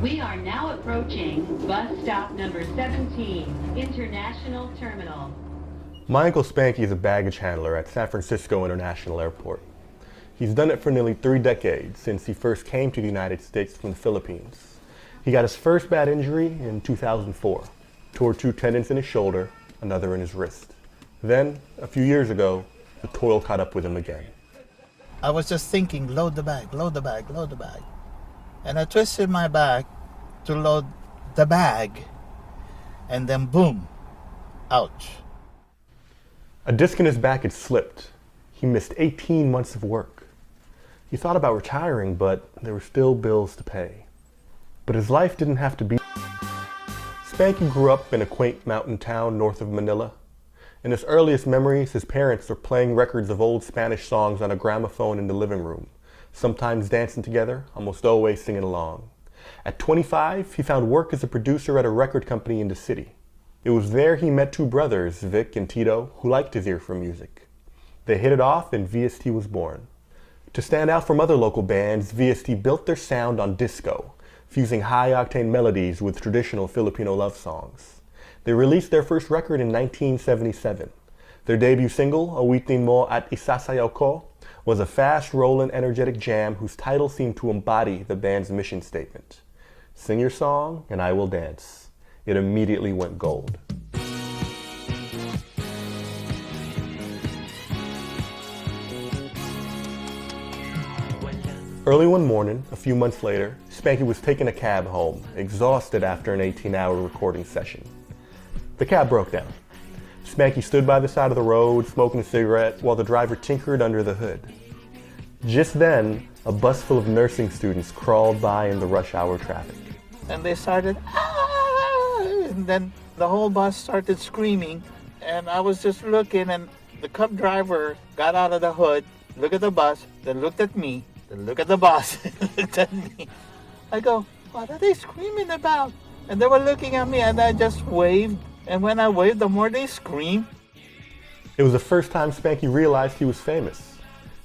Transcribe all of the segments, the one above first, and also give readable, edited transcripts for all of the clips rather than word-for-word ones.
We are now approaching bus stop number 17, International Terminal. My Uncle Spanky is a baggage handler at San Francisco International Airport. He's done it for nearly 3 decades since he first came to the United States from the Philippines. He got his first bad injury in 2004, tore 2 tendons in his shoulder, another in his wrist. Then, a few years ago, the toil caught up with him again. I was just thinking, load the bag, load the bag, load the bag. And I twisted my back to load the bag, and then boom, ouch. A disc in his back had slipped. He missed 18 months of work. He thought about retiring, but there were still bills to pay. But his life didn't have to be. Spanky grew up in a quaint mountain town north of Manila. In his earliest memories, his parents were playing records of old Spanish songs on a gramophone in the living room, sometimes dancing together, almost always singing along. At 25, he found work as a producer at a record company in the city. It was there he met 2 brothers, Vic and Tito, who liked his ear for music. They hit it off and VST was born. To stand out from other local bands, VST built their sound on disco, fusing high-octane melodies with traditional Filipino love songs. They released their first record in 1977. Their debut single, Awitin Mo at Isasayaw Ko, was a fast-rolling, energetic jam whose title seemed to embody the band's mission statement. Sing your song and I will dance. It immediately went gold. Early one morning, a few months later, Spanky was taking a cab home, exhausted after an 18-hour recording session. The cab broke down. Spanky stood by the side of the road, smoking a cigarette, while the driver tinkered under the hood. Just then, a bus full of nursing students crawled by in the rush hour traffic. And they started, ah! And then the whole bus started screaming, and I was just looking, and the cab driver got out of the hood, looked at the bus, then looked at me, then looked at the bus, and looked at me. I go, what are they screaming about? And they were looking at me, and I just waved. And when I waved, the more they screamed. It was the first time Spanky realized he was famous.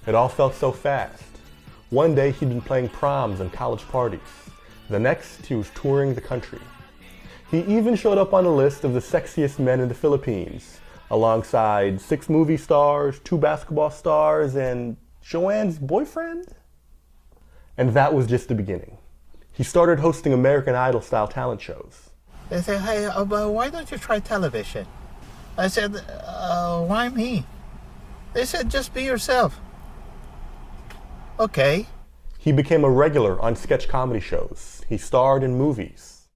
It all felt so fast. One day he'd been playing proms and college parties. The next, he was touring the country. He even showed up on a list of the sexiest men in the Philippines, alongside 6 movie stars, 2 basketball stars, and Joanne's boyfriend? And that was just the beginning. He started hosting American Idol-style talent shows. They said, hey, why don't you try television? I said, why me? They said, just be yourself. Okay. He became a regular on sketch comedy shows. He starred in movies.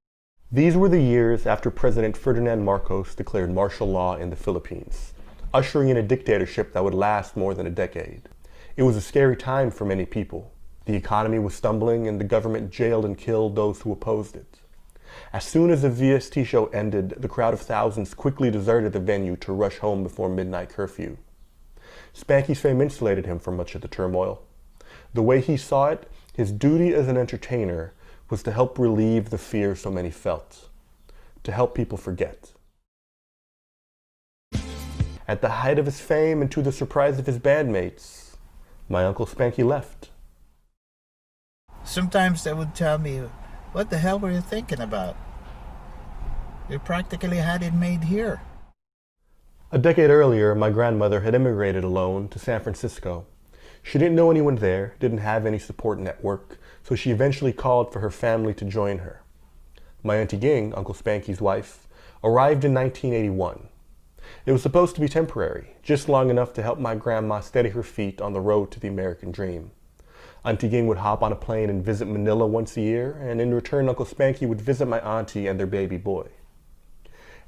These were the years after President Ferdinand Marcos declared martial law in the Philippines, ushering in a dictatorship that would last more than a decade. It was a scary time for many people. The economy was stumbling and the government jailed and killed those who opposed it. As soon as the VST show ended, the crowd of thousands quickly deserted the venue to rush home before midnight curfew. Spanky's fame insulated him from much of the turmoil. The way he saw it, his duty as an entertainer was to help relieve the fear so many felt, to help people forget. At the height of his fame and to the surprise of his bandmates, my Uncle Spanky left. Sometimes they would tell me, what the hell were you thinking about? You practically had it made here. A decade earlier, my grandmother had immigrated alone to San Francisco. She didn't know anyone there, didn't have any support network, so she eventually called for her family to join her. My Auntie Ging, Uncle Spanky's wife, arrived in 1981. It was supposed to be temporary, just long enough to help my grandma steady her feet on the road to the American dream. Auntie Ging would hop on a plane and visit Manila once a year, and in return Uncle Spanky would visit my auntie and their baby boy.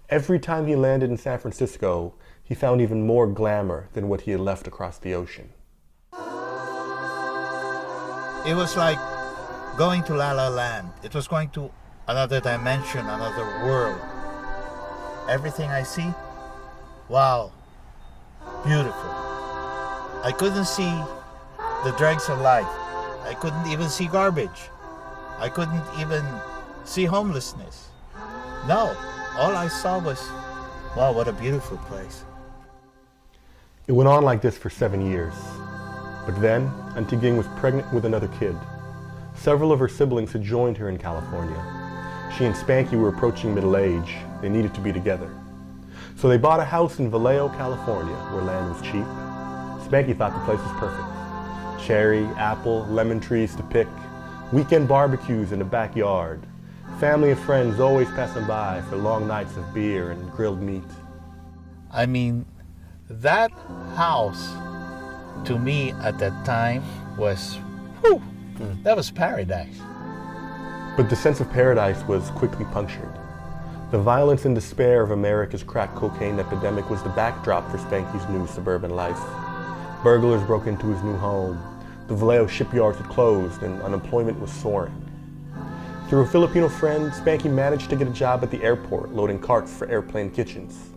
Every time he landed in San Francisco, he found even more glamour than what he had left across the ocean. It was like going to La La Land. It was going to another dimension, another world. Everything I see, wow, beautiful. I couldn't see the dregs of life. I couldn't even see garbage. I couldn't even see homelessness. No, all I saw was, wow, what a beautiful place. It went on like this for 7 years. But then, Auntie Ging was pregnant with another kid. Several of her siblings had joined her in California. She and Spanky were approaching middle age. They needed to be together. So they bought a house in Vallejo, California, where land was cheap. Spanky thought the place was perfect. Cherry, apple, lemon trees to pick, weekend barbecues in the backyard, family and friends always passing by for long nights of beer and grilled meat. I mean, that house, to me at that time, was, whew, that was paradise. But the sense of paradise was quickly punctured. The violence and despair of America's crack cocaine epidemic was the backdrop for Spanky's new suburban life. Burglars broke into his new home. The Vallejo shipyards had closed and unemployment was soaring. Through a Filipino friend, Spanky managed to get a job at the airport loading carts for airplane kitchens.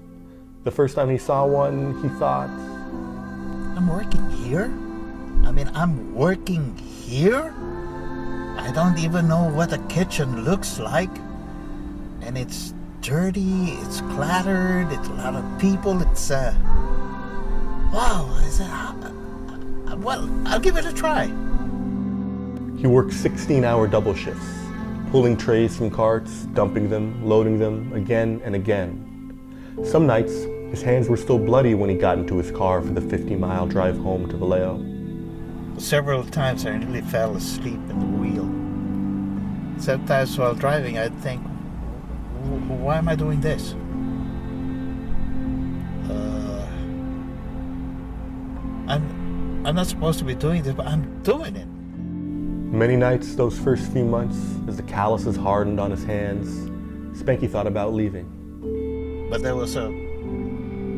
The first time he saw one, he thought, I'm working here? I mean, I'm working here? I don't even know what a kitchen looks like. And it's dirty, it's cluttered, it's a lot of people, it's, wow, I said, well, I'll give it a try. He worked 16-hour double shifts, pulling trays from carts, dumping them, loading them, again and again. Some nights, his hands were still bloody when he got into his car for the 50-mile drive home to Vallejo. Several times I nearly fell asleep in the wheel. Sometimes while driving, I'd think, why am I doing this? I'm not supposed to be doing this, but I'm doing it. Many nights those first few months, as the calluses hardened on his hands, Spanky thought about leaving. But there was a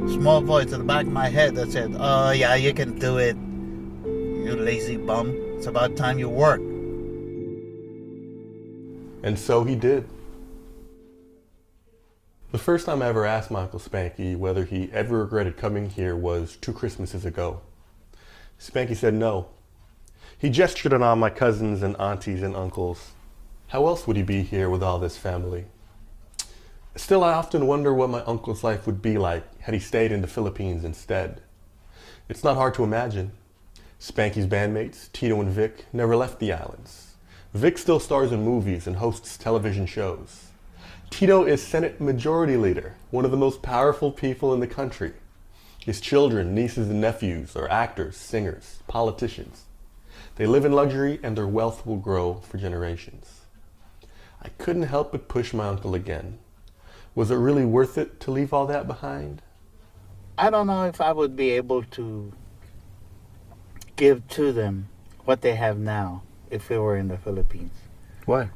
small voice at the back of my head that said, oh yeah, you can do it, you lazy bum. It's about time you work. And so he did. The first time I ever asked my Uncle Spanky whether he ever regretted coming here was 2 Christmases ago. Spanky said no. He gestured at all my cousins and aunties and uncles. How else would he be here with all this family? Still, I often wonder what my uncle's life would be like had he stayed in the Philippines instead. It's not hard to imagine. Spanky's bandmates, Tito and Vic, never left the islands. Vic still stars in movies and hosts television shows. Tito is Senate Majority Leader, one of the most powerful people in the country. His children, nieces and nephews are actors, singers, politicians. They live in luxury and their wealth will grow for generations. I couldn't help but push my uncle again. Was it really worth it to leave all that behind? I don't know if I would be able to give to them what they have now if we were in the Philippines. Why?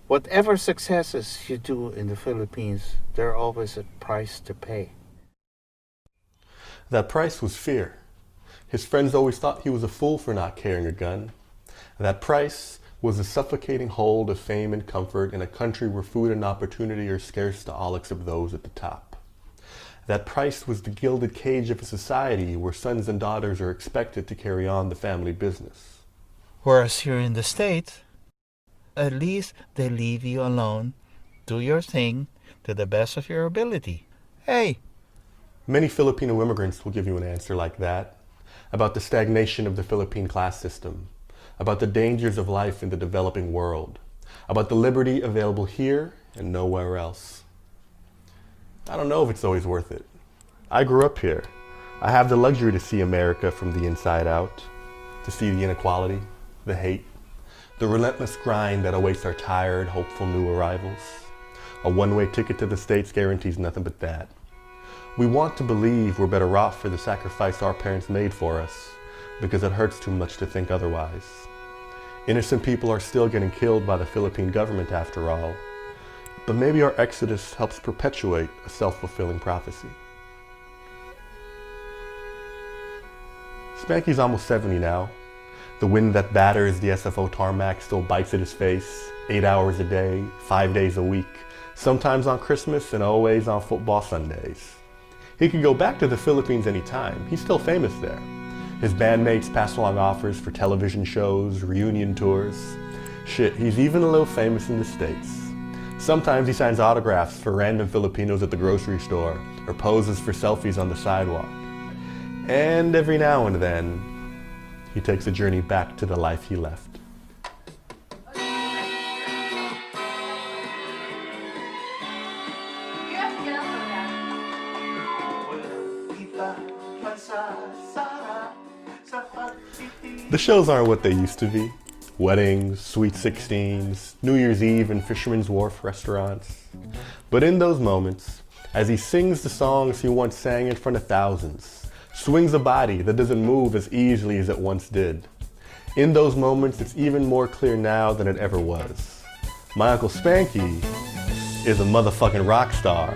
Whatever successes you do in the Philippines, there's always a price to pay. That price was fear. His friends always thought he was a fool for not carrying a gun. That price was the suffocating hold of fame and comfort in a country where food and opportunity are scarce to all except those at the top. That price was the gilded cage of a society where sons and daughters are expected to carry on the family business. Whereas here in the States, at least they leave you alone. Do your thing to the best of your ability. Hey! Many Filipino immigrants will give you an answer like that, about the stagnation of the Philippine class system, about the dangers of life in the developing world, about the liberty available here and nowhere else. I don't know if it's always worth it. I grew up here. I have the luxury to see America from the inside out, to see the inequality, the hate, the relentless grind that awaits our tired, hopeful new arrivals. A one-way ticket to the States guarantees nothing but that. We want to believe we're better off for the sacrifice our parents made for us, because it hurts too much to think otherwise. Innocent people are still getting killed by the Philippine government after all, but maybe our exodus helps perpetuate a self-fulfilling prophecy. Spanky's almost 70 now. The wind that batters the SFO tarmac still bites at his face, 8 hours a day, 5 days a week, sometimes on Christmas and always on football Sundays. He could go back to the Philippines anytime. He's still famous there. His bandmates pass along offers for television shows, reunion tours. Shit, he's even a little famous in the States. Sometimes he signs autographs for random Filipinos at the grocery store or poses for selfies on the sidewalk. And every now and then, he takes a journey back to the life he left. The shows aren't what they used to be. Weddings, Sweet 16s, New Year's Eve and Fisherman's Wharf restaurants. But in those moments, as he sings the songs he once sang in front of thousands, swings a body that doesn't move as easily as it once did. In those moments, it's even more clear now than it ever was. My Uncle Spanky is a motherfucking rock star.